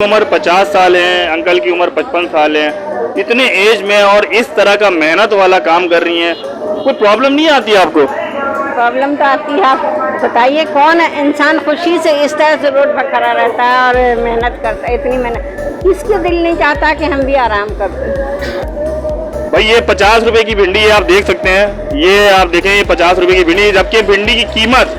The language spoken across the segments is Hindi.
उम्र 50 साल है, अंकल की उम्र 55 साल है। इतने एज में और इस तरह का मेहनत वाला काम कर रही हैं, कोई प्रॉब्लम नहीं आती आपको? प्रॉब्लम तो आती है। आप बताइए कौन इंसान खुशी से इस तरह से रोड पर खड़ा रहता है और मेहनत करता है, इतनी मेहनत। किसके दिल नहीं चाहता कि हम भी आराम करते। भाई ये 50 रुपए की भिंडी है, आप देख सकते हैं। ये आप देखें, ये 50 रुपए की भिंडी, जबकि भिंडी की कीमत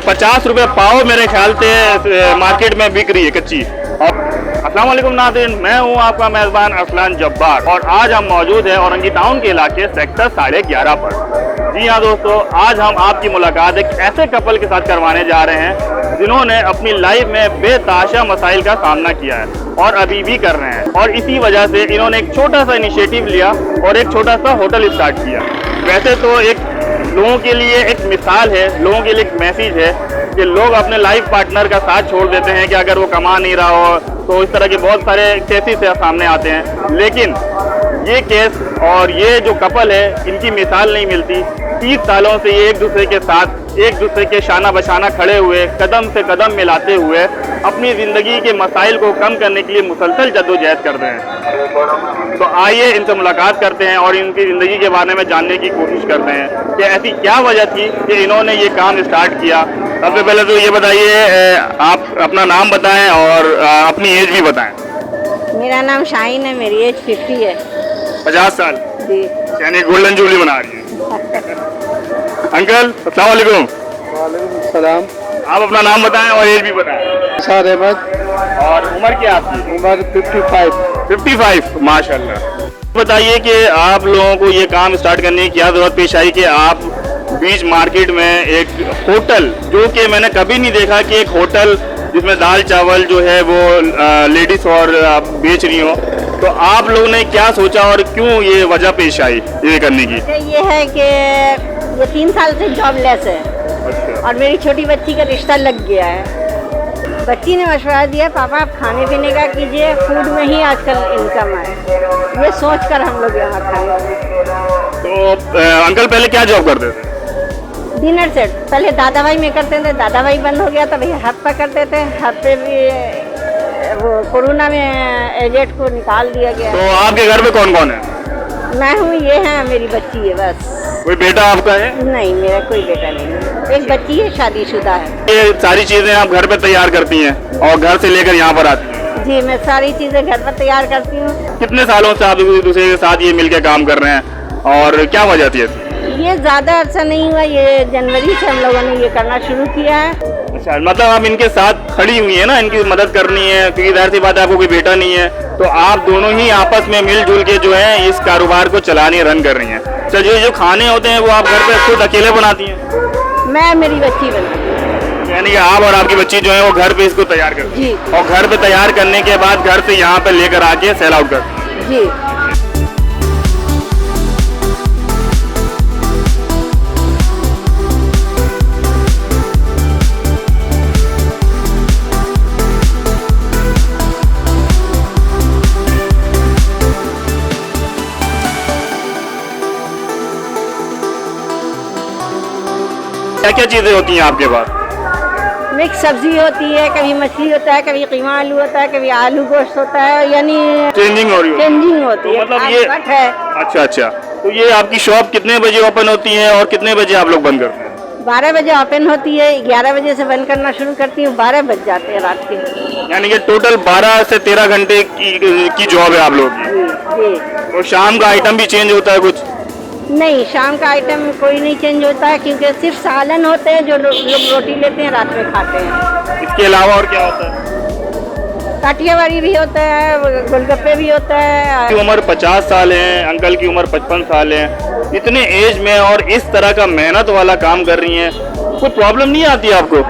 50 रुपए पाव मेरे ख्याल से मार्केट में बिक रही है कच्ची। अस्सलाम वालेकुम नाज़रीन, मैं हूं आपका मेज़बान अरसलान जब्बार और आज हम मौजूद हैं औरंगी टाउन के इलाके सेक्टर 11.5 पर। जी हाँ दोस्तों, आज हम आपकी मुलाकात एक ऐसे कपल के साथ करवाने जा रहे हैं जिन्होंने अपनी लाइफ में बेताशा मसाइल का सामना किया है और अभी भी कर रहे हैं, और इसी वजह से इन्होंने एक छोटा सा इनिशिएटिव लिया और एक छोटा सा होटल स्टार्ट किया। वैसे तो एक लोगों के लिए एक मिसाल है, लोगों के लिए एक मैसेज है कि लोग अपने लाइफ पार्टनर का साथ छोड़ देते हैं कि अगर वो कमा नहीं रहा हो, तो इस तरह के बहुत सारे केसेस सामने आते हैं। लेकिन ये केस और ये जो कपल है, इनकी मिसाल नहीं मिलती। 30 सालों से ये एक दूसरे के साथ, एक दूसरे के शाना बशाना खड़े हुए, कदम से कदम मिलाते हुए अपनी ज़िंदगी के मसाइल को कम करने के लिए मुसलसल जद्दोजहद कर रहे हैं। तो आइए इनसे मुलाकात करते हैं और इनकी ज़िंदगी के बारे में जानने की कोशिश करते हैं कि ऐसी क्या वजह थी कि इन्होंने ये काम स्टार्ट किया। सबसे पहले तो ये बताइए, आप अपना नाम बताएं और अपनी एज भी बताएं। मेरा नाम शाहीन है, मेरी एज 50 है। 50 साल जी। यानी गोल्डन जुबली मना रही है। अंकल अस्सलाम वालेकुम। वालेकुम सलाम। आप अपना नाम बताएं और एज भी बताएं। निसार अहमद। और उम्र क्या आपकी? उम्र 55। 55, माशाल्लाह। बताइए कि आप लोगों को ये काम स्टार्ट करने की क्या ज़रूरत पेश आई कि आप बीच मार्केट में एक होटल, जो कि मैंने कभी नहीं देखा कि एक होटल जिसमें दाल चावल जो है वो लेडीज और बेच रही हो, तो आप लोगों ने क्या सोचा और क्यों ये वजह पेश आई ये करने की? ये है कि ये 3 साल से जॉबलेस है और मेरी छोटी बच्ची का रिश्ता लग गया है। बच्ची ने मशवरा दिया, पापा आप खाने पीने का कीजिए, फूड में ही आजकल इनकम है। ये सोच कर हम लोग यहाँ खाने। तो अंकल पहले क्या जॉब करते थे? डिनर सेट पहले दादा भाई में करते थे, दादा भाई बंद हो गया तो भैया हब पर करते थे। हब पे भी वो कोरोना में एजेंट को निकाल दिया गया। तो आपके घर में कौन कौन है? मैं हूँ, ये है मेरी बच्ची है बस। कोई बेटा आपका है? नहीं, मेरा कोई बेटा नहीं है। एक बच्ची है, शादीशुदा है। ये सारी चीजें आप घर पे तैयार करती हैं और घर से लेकर यहाँ पर आती हैं? जी, मैं सारी चीजें घर पर तैयार करती हूँ। कितने सालों से आप एक दूसरे के साथ ये मिलकर काम कर रहे हैं और क्या वजह थी ऐसी? ये ज्यादा अर्सा नहीं हुआ, ये जनवरी से हम लोगों ने ये करना शुरू किया है। अच्छा, मतलब आप इनके साथ खड़ी हुई है ना, इनकी मदद करनी है, क्योंकि जाहिर सी बात है आपको कोई बेटा नहीं है, तो आप दोनों ही आपस में मिलजुल के जो है इस कारोबार को चलाने रन कर रही हैं। तो जो खाने होते हैं वो आप घर पे खुद अकेले बनाती हैं? मैं मेरी बच्ची बनाती। यानी कि आप और आपकी बच्ची जो है वो घर पे इसको तैयार करती जी। है और घर पे तैयार करने के बाद घर से यहाँ पे लेकर आके सेल आउट करती है। जी। क्या क्या चीजें होती हैं आपके पास? मिक्स सब्जी होती है, कभी मछली होता है, कभी कीमा आलू होता है, कभी आलू गोश्त होता है, यानी चेंजिंग हो रही है? चेंजिंग होती है। मतलब ये कट है। अच्छा अच्छा, तो ये आपकी शॉप कितने बजे ओपन होती है और कितने बजे आप लोग बंद करते हैं? 12 बजे ओपन होती है, 11 बजे से बंद करना शुरू करती हूँ, 12 बज जाते हैं रात के। यानी कि टोटल 12 से 13 घंटे की जॉब है आप लोग की। जी जी। और शाम का आइटम भी चेंज होता है कुछ? नहीं, शाम का आइटम कोई नहीं चेंज होता है, क्योंकि सिर्फ सालन होते हैं जो लोग रोटी लेते हैं, रात में खाते हैं। इसके अलावा और क्या होता है? काठियावाड़ी भी होता है, गोलगप्पे भी होता है। की उम्र 50 साल है, अंकल की उम्र 55 साल है। इतने एज में और इस तरह का मेहनत वाला काम कर रही हैं, कोई प्रॉब्लम नहीं आती आपको?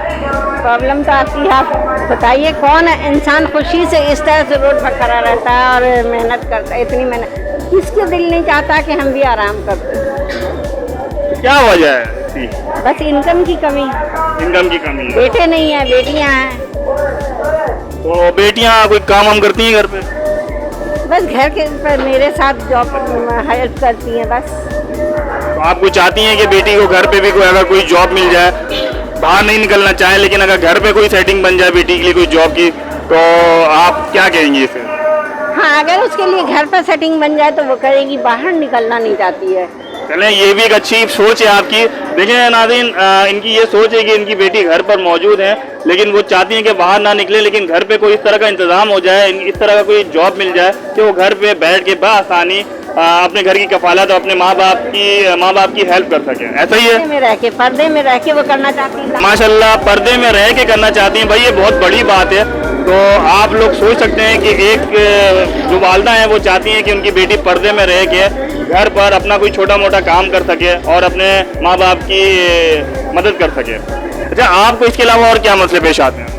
प्रॉब्लम तो आती है। आप बताइए कौन इंसान खुशी से इस तरह से रोड पर खड़ा रहता है और मेहनत करता है, इतनी मेहनत। किसके दिल नहीं चाहता कि हम भी आराम करते। क्या वजह है थी? बस इनकम की कमी। इनकम की कमी है। बेटे नहीं है, बेटियां हैं। तो बेटियां कोई काम हम करती हैं घर पे? बस घर के पर मेरे साथ जॉब हेल्प करती हैं बस। तो आप कोई चाहती हैं कि बेटी को घर पे भी कोई अगर कोई जॉब मिल जाए, बाहर नहीं निकलना चाहे लेकिन अगर घर पे कोई सेटिंग बन जाए बेटी के लिए कोई जॉब की, तो आप क्या कहेंगे इसे? हाँ, अगर उसके लिए घर पर सेटिंग बन जाए तो वो करेगी, बाहर निकलना नहीं चाहती है। चलें, ये भी एक अच्छी सोच है आपकी। देखें नाज़रीन, इनकी ये सोच है कि इनकी बेटी घर पर मौजूद है, लेकिन वो चाहती हैं कि बाहर ना निकले, लेकिन घर पे कोई इस तरह का इंतजाम हो जाए, इस तरह का कोई जॉब मिल जाए कि वो घर पे बैठ के बआसानी अपने घर की कफालत और अपने माँ बाप की हेल्प कर सकें। ऐसा ही है, पर्दे में रह के वो करना चाहती है। माशाल्लाह, पर्दे में रह के करना चाहती हैं। भाई ये बहुत बड़ी बात है। तो आप लोग सोच सकते हैं कि एक जो वालदा है वो चाहती हैं कि उनकी बेटी पर्दे में रह के घर पर अपना कोई छोटा मोटा काम कर सके और अपने माँ बाप की मदद कर सके। अच्छा, आपको इसके अलावा और क्या मसले पेश आते हैं?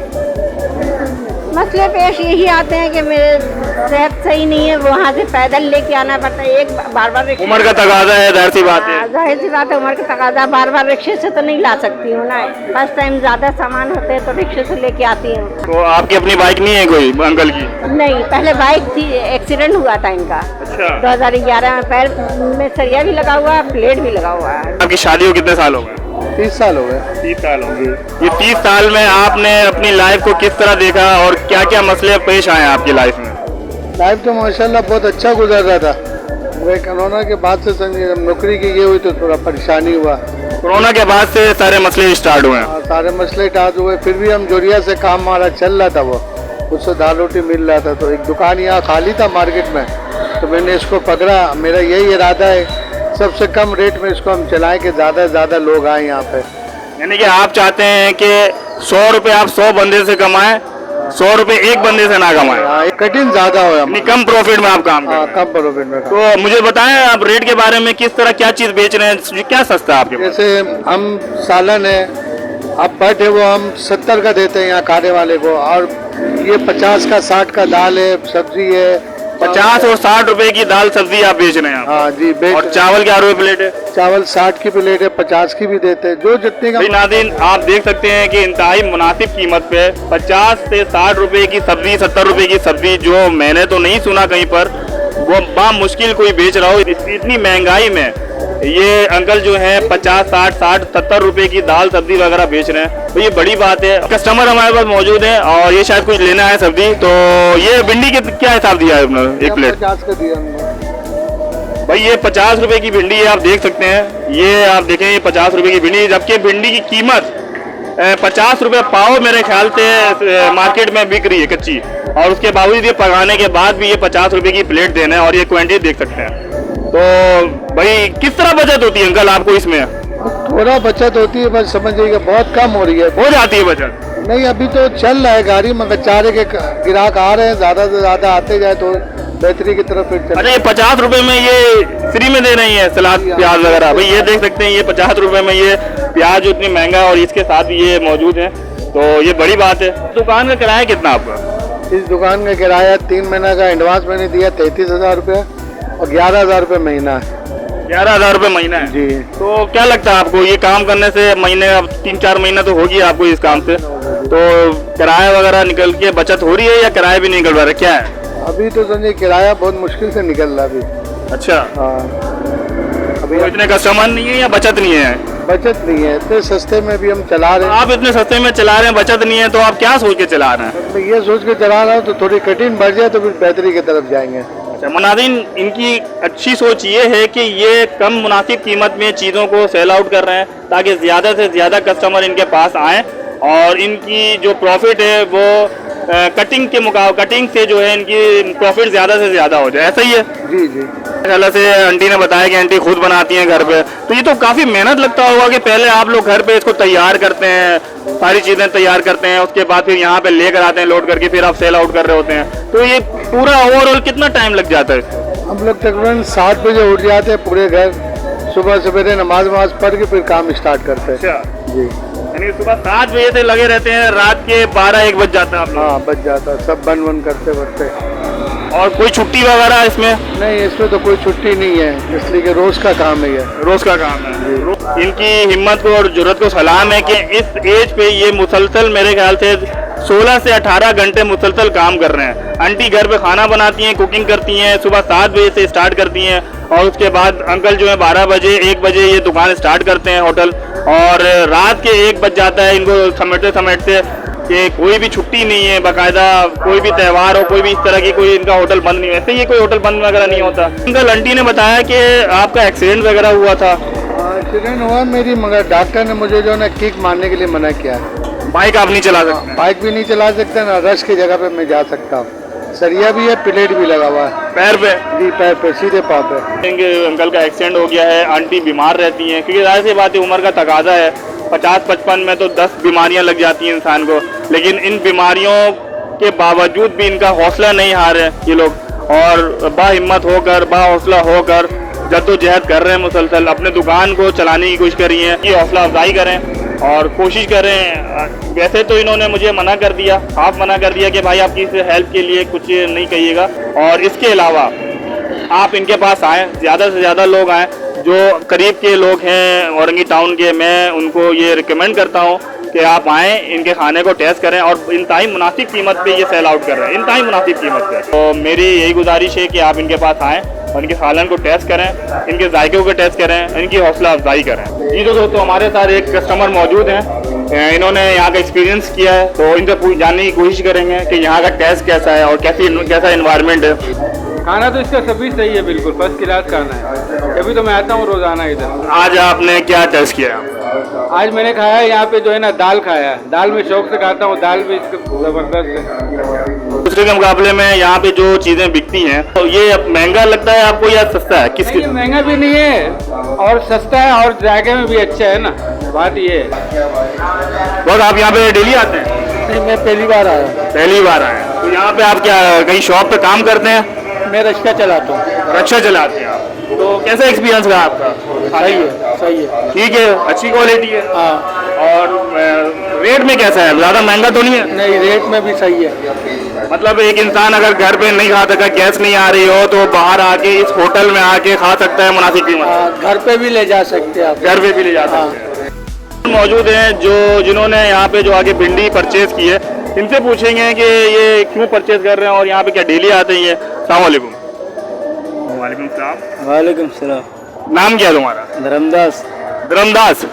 मसले पेश यही आते हैं कि मेरे सेहत सही नहीं है, वहाँ से पैदल लेके आना पड़ता है, एक बार उम्र का तकाजा है, जाहिर सी बात है। जाहिर सी बात है, उम्र का तकाजा, बार रिक्शे से तो नहीं ला सकती हूँ ना। फर्स्ट टाइम ज्यादा सामान होते हैं तो रिक्शे से लेके आती हूँ। तो आपकी अपनी बाइक नहीं है कोई अंकल की? नहीं, पहले बाइक थी, एक्सीडेंट हुआ था इनका। अच्छा। 2011 में पैर में सरिया भी लगा हुआ है, प्लेट भी लगा हुआ है। आपकी शादी को कितने साल हो गए? 30 साल हो गए। 30 साल हो गए। ये 30 साल में आपने अपनी लाइफ को किस तरह देखा और क्या क्या मसले पेश आए आपकी लाइफ में? लाइफ तो माशाल्लाह बहुत अच्छा गुजर रहा था। वही कोरोना के बाद से समझिए, जब नौकरी की ये हुई तो थोड़ा परेशानी हुआ। कोरोना के बाद से सारे मसले स्टार्ट हुए हैं। सारे मसले स्टार्ट हुए, फिर भी हम जोरिया से काम हमारा चल रहा था, वो उससे दाल रोटी मिल रहा था। तो एक दुकान यहाँ खाली था मार्केट में, तो मैंने इसको पकड़ा। मेरा यही इरादा है सबसे कम रेट में इसको हम चलाएं कि ज़्यादा से ज़्यादा लोग आए यहाँ पे। यानी कि आप चाहते हैं कि 100 रुपये आप 100 बंदे से कमाएं, 100 रुपये एक बंदे से ना कमाएं। हाँ, कठिन ज़्यादा हो, यानी कम प्रॉफिट में आप काम करें। कम प्रॉफिट में। तो मुझे बताएं आप रेट के बारे में, किस तरह क्या चीज़ बेच रहे हैं, क्या सस्ता है आपके पास? जैसे हम सालन है, अब बट है वो हम 70 का देते हैं यहाँ खाने वाले को, और ये 50 का 60 का दाल है, सब्जी है। 50 और 60 रुपए की दाल सब्जी आप बेच रहे हैं? हाँ जी, और चावल क्या रुपए प्लेट है? चावल 60 की प्लेट है, 50 की भी देते हैं, जो जितने का। नाज़रीन, आप देख सकते हैं कि इंतहाई मुनासिब कीमत पे 50 से 60 रुपए की सब्जी, 70 रुपए की सब्जी, जो मैंने तो नहीं सुना कहीं पर, वो बामुश्किल कोई बेच रहा हो। इतनी महंगाई में ये अंकल जो है 50, 60, 70 रुपए की दाल सब्जी वगैरह बेच रहे हैं, तो ये बड़ी बात है। कस्टमर हमारे पास मौजूद है और ये शायद कुछ लेना है सब्जी। तो ये भिंडी के क्या हिसाब दिया है आपने एक प्लेट? 50 का दिया हमने। भाई ये 50 रुपए की भिंडी है, आप देख सकते हैं। ये आप देखें, ये 50 रुपए की भिंडी, जबकि भिंडी की कीमत 50 रुपए पाव मेरे ख्याल से मार्केट में बिक रही है कच्ची, और उसके बावजूद ये पकाने के बाद भी ये 50 रुपए की प्लेट देना है, और ये क्वांटिटी देख सकते हैं। तो भाई किस तरह बचत होती है अंकल आपको इसमें? थोड़ा बचत होती है, बस समझिएगा बहुत कम हो रही है। हो जाती है बचत? नहीं, अभी तो चल रहा है गाड़ी, मगर चारे के ग्राहक आ रहे हैं, ज्यादा से ज्यादा आते जाए तो बेहतरी की तरफ फिर चले। अच्छा, ये 50 रुपए में ये फ्री में दे रही है सलाद प्याज वगैरह? भाई ये देख सकते हैं, ये 50 रुपए में ये प्याज इतनी महंगा और इसके साथ ये मौजूद है, तो ये बड़ी बात है। दुकान का किराया कितना आपका? इस दुकान का किराया 3 महीना का एडवांस मैंने दिया 33,000 रुपये, और 11,000 रुपये महीना है। 11,000 रुपये महीना है जी। तो क्या लगता है आपको, ये काम करने से महीने 3-4 महीना तो होगी आपको इस काम से, तो किराया वगैरह निकल के बचत हो रही है या किराया भी नहीं निकल रहा है, क्या है? अभी तो समझिए किराया बहुत मुश्किल से निकल रहा है अभी। अच्छा। हाँ, अभी तो इतने कस्टमर नहीं है या बचत नहीं है? बचत नहीं है, इतने सस्ते में भी हम चला रहे हैं। आप इतने सस्ते में चला रहे हैं, बचत नहीं है, तो आप क्या सोच के चला रहे हैं? मैं ये सोच के चला रहा हूँ तो थोड़ी कठिन बढ़ जाए तो फिर बेहतरी की तरफ जाएंगे। अच्छा, नाज़रीन, इनकी अच्छी सोच ये है कि ये कम मुनासिब कीमत में चीज़ों को सेल आउट कर रहे हैं ताकि ज़्यादा से ज़्यादा कस्टमर इनके पास आएँ, और इनकी जो प्रॉफिट है वो कटिंग से जो है इनकी प्रॉफिट ज़्यादा से ज़्यादा हो जाए। ऐसा ही है? जी जी। पहले से आंटी ने बताया कि आंटी खुद बनाती हैं घर पे, तो ये तो काफ़ी मेहनत लगता होगा कि पहले आप लोग घर पे इसको तैयार करते हैं, सारी चीज़ें तैयार करते हैं, उसके बाद फिर यहाँ पे लेकर आते हैं लोड करके, फिर आप सेल आउट कर रहे होते हैं, तो ये पूरा ओवरऑल कितना टाइम लग जाता है? हम लोग तकरीबन 7 बजे उठ जाते हैं पूरे घर, सुबह सवेरे नमाज पढ़ के फिर काम स्टार्ट करते हैं। अच्छा जी। यानी सुबह 7 बजे से लगे रहते हैं, रात के 12-1 बज जाता है आप लोग? हाँ, बच जाता है, सब बन करते बढ़ते। और कोई छुट्टी वगैरह इसमें? नहीं, इसमें तो कोई छुट्टी नहीं है, इसलिए कि रोज का काम है ये। रोज का काम है। इनकी हिम्मत को और जुर्रत को सलाम है कि इस एज पे ये मुसलसल मेरे ख्याल से 16 से 18 घंटे मुसलसल काम कर रहे हैं। आंटी घर पे खाना बनाती हैं, कुकिंग करती हैं, सुबह 7 बजे से स्टार्ट करती हैं, और उसके बाद अंकल जो है 12 बजे 1 बजे ये दुकान स्टार्ट करते हैं होटल, और रात के 1 बज जाता है इनको समेटते समेटते। कि कोई भी छुट्टी नहीं है, बाकायदा कोई भी त्यौहार हो, कोई भी इस तरह की कोई इनका होटल बंद नहीं है। वैसे ये कोई होटल बंद वगैरह नहीं होता। अंकल आंटी ने बताया कि आपका एक्सीडेंट वगैरह हुआ था। एक्सीडेंट हुआ मेरी, मगर डॉक्टर ने मुझे जो है ना किक मारने के लिए मना किया है। बाइक आप नहीं चला सकते? बाइक भी नहीं चला सकते ना, रश की जगह पे मैं जा सकता हूँ। सरिया भी है, प्लेट भी लगा हुआ है पैर पे? जी, पैर पे, सीधे पाँव पे। अंकल का एक्सीडेंट हो गया है, आंटी बीमार रहती हैं क्योंकि जाहिर सी बात है उम्र का तकाजा है। 50-55 में तो 10 बीमारियां लग जाती हैं इंसान को, लेकिन इन बीमारियों के बावजूद भी इनका हौसला नहीं हारे ये लोग और बाहिम्मत होकर, बाहौसला होकर जद्दोजहद कर रहे हैं मुसलसल। अपने दुकान को चलाने की कोशिश कर रही हैं। ये हौसला अफजाई करें और कोशिश करें। वैसे तो इन्होंने मुझे मना कर दिया, साफ मना कर दिया कि भाई आप किसी हेल्प के लिए कुछ नहीं कहिएगा, और इसके अलावा आप इनके पास आएँ, ज़्यादा से ज़्यादा लोग आएँ जो करीब के लोग हैं औरंगी टाउन के। मैं उनको ये रिकमेंड करता हूँ कि आप आएँ, इनके खाने को टेस्ट करें, और इंतहाई मुनासिब कीमत पे ये सेल आउट कर रहे हैं, इंतहाई मुनासिब कीमत पे। तो मेरी यही गुजारिश है कि आप इनके पास आएँ और इनके सालन को टेस्ट करें, इनके जायके को टेस्ट करें, इनकी हौसला अफजाई करें। जी दोस्तों, हमारे साथ एक कस्टमर मौजूद हैं, इन्होंने यहाँ का एक्सपीरियंस किया है, तो इनसे जानने की कोशिश करेंगे कि यहाँ का टेस्ट कैसा है और कैसा इन्वायरमेंट है। खाना तो इसका सभी सही है, बिल्कुल फर्स्ट क्लास खाना है। कभी तो मैं आता हूँ रोजाना इधर। आज आपने क्या टेस्ट किया? आज मैंने खाया है यहाँ पे जो है ना दाल खाया है। दाल में शौक से खाता हूँ, दाल भी इसका जबरदस्त है। दूसरे के मुकाबले में यहाँ पे जो चीजें बिकती हैं, तो ये महंगा लगता है आपको या सस्ता है? किस नहीं, ये महंगा भी नहीं है और सस्ता है और जायके में भी अच्छा है ना, बात ये है। बहुत आप यहाँ पे डेली आते हैं? नहीं, मैं पहली बार आया हूँ। पहली बार आए हैं। तो यहाँ पे आप क्या कहीं शॉप पे काम करते हैं? मैं रिक्शा चलाता हूँ। रिक्शा चलाते हैं आप? तो कैसा एक्सपीरियंस रहा आपका? सही है, सही है। ठीक है, अच्छी क्वालिटी है। हाँ। और रेट में कैसा है? ज़्यादा महंगा तो नहीं है? नहीं, रेट में भी सही है। मतलब एक इंसान अगर घर पे नहीं खा सका, गैस नहीं आ रही हो, तो बाहर आके इस होटल में आके खा सकता है मुनासिब कीमत। घर पे भी ले जा सकते हैं आप। घर पे भी ले जा सकते हैं। मौजूद हैं जिन्होंने यहाँ पे जो आगे भिंडी परचेज की है, इनसे पूछेंगे कि ये क्यों परचेज कर रहे हैं और यहाँ पे क्या डेली आते हैं ये। अस्सलाम वालेकुम। वालेकुम सलाम। वालेकुम सलाम। नाम क्या है तुम्हारा? धर्मदास। धर्मदास।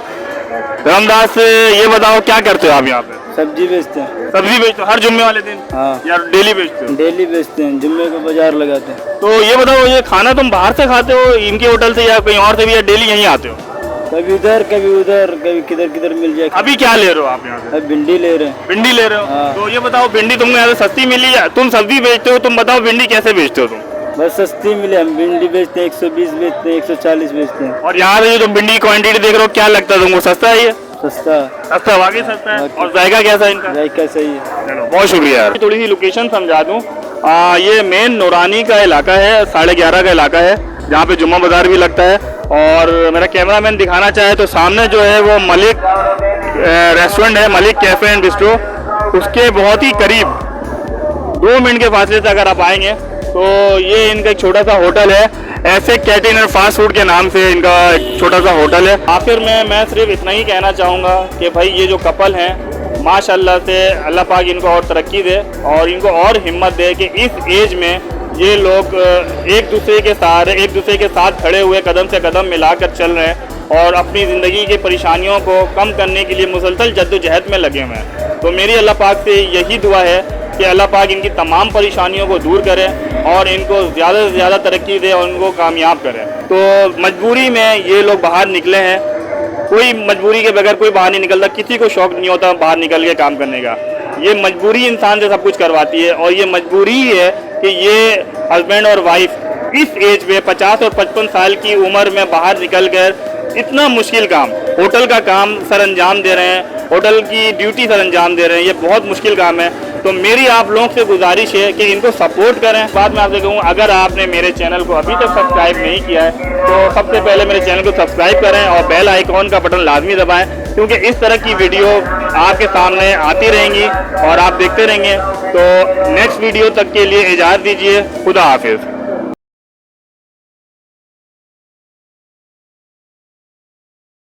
धर्मदास, ये बताओ क्या करते हो आप यहाँ पे? सब्जी बेचते हैं। सब्जी बेचते हो हर जुम्मे वाले दिन? हाँ। या डेली बेचते हो? डेली बेचते हैं, जुम्मे को बाजार लगाते हैं। तो ये बताओ, ये खाना तुम बाहर से खाते हो इनके होटल से या कहीं और से भी, या डेली यहीं आते हो? कभी उधर, कभी उधर, कभी किधर किधर मिल जाए। अभी क्या ले रहे हो आप यहाँ से? अब भिंडी ले रहे हैं। भिंडी ले रहे हो? हाँ। तो ये बताओ, भिंडी तुमको यहाँ से सस्ती मिली या तुम सब्जी बेचते हो? तुम बताओ भिंडी कैसे बेचते हो तुम? बस सस्ती मिले, हम भिंडी बेचते हैं 120 बेचते हैं, 140 बेचते हैं। और यहाँ पे जो भिंडी की क्वांटिटी देख रहे हो, क्या लगता है तुमको, सस्ता है ये? सस्ता। सस्ता, वाकई सस्ता है। और जायका कैसा है इनका? जायका सही है। चलो, बहुत शुक्रिया यार। थोड़ी सी लोकेशन समझा दूँ, ये मेन नूरानी का इलाका है, 11:30 का इलाका है, जहाँ पे जुम्मा बाजार भी लगता है। और मेरा कैमरामैन दिखाना चाहे तो सामने जो है वो मलिक रेस्टोरेंट है, मलिक कैफ़े एंड बिस्ट्रो, उसके बहुत ही करीब 2 मिनट के फासले से अगर आप आएंगे तो ये इनका एक छोटा सा होटल है, ऐसे कैंटीन और फास्ट फूड के नाम से इनका एक छोटा सा होटल है। आखिर में मैं सिर्फ इतना ही कहना चाहूँगा कि भाई ये जो कपल हैं, माशाल्लाह से अल्लाह पाक इनको और तरक्की दे और इनको और हिम्मत दे कि इस एज में ये लोग एक दूसरे के सहारे, एक दूसरे के साथ खड़े हुए कदम से कदम मिलाकर चल रहे हैं और अपनी ज़िंदगी की परेशानियों को कम करने के लिए मुसलसल जद्दोजहद में लगे हुए हैं। तो मेरी अल्लाह पाक से यही दुआ है कि अल्लाह पाक इनकी तमाम परेशानियों को दूर करे और इनको ज़्यादा से ज़्यादा तरक्की दे और इनको कामयाब करे। तो मजबूरी में ये लोग बाहर निकले हैं, कोई मजबूरी के बगैर कोई बाहर नहीं निकलता, किसी को शौक़ नहीं होता बाहर निकल के काम करने का। ये मजबूरी इंसान से सब कुछ करवाती है और ये मजबूरी ही है कि ये हस्बैंड और वाइफ इस एज में 50 और 55 साल की उम्र में बाहर निकल कर इतना मुश्किल काम, होटल का काम सर अंजाम दे रहे हैं, होटल की ड्यूटी सर अंजाम दे रहे हैं। ये बहुत मुश्किल काम है। तो मेरी आप लोगों से गुजारिश है कि इनको सपोर्ट करें। बाद में आपसे कहूँ, अगर आपने मेरे चैनल को अभी तक सब्सक्राइब नहीं किया है तो सबसे पहले मेरे चैनल को सब्सक्राइब करें और बेल आइकॉन का बटन लाजमी दबाएं, क्योंकि इस तरह की वीडियो आपके सामने आती रहेंगी और आप देखते रहेंगे। तो नेक्स्ट वीडियो तक के लिए इजाज़त दीजिए। खुदा हाफिज़।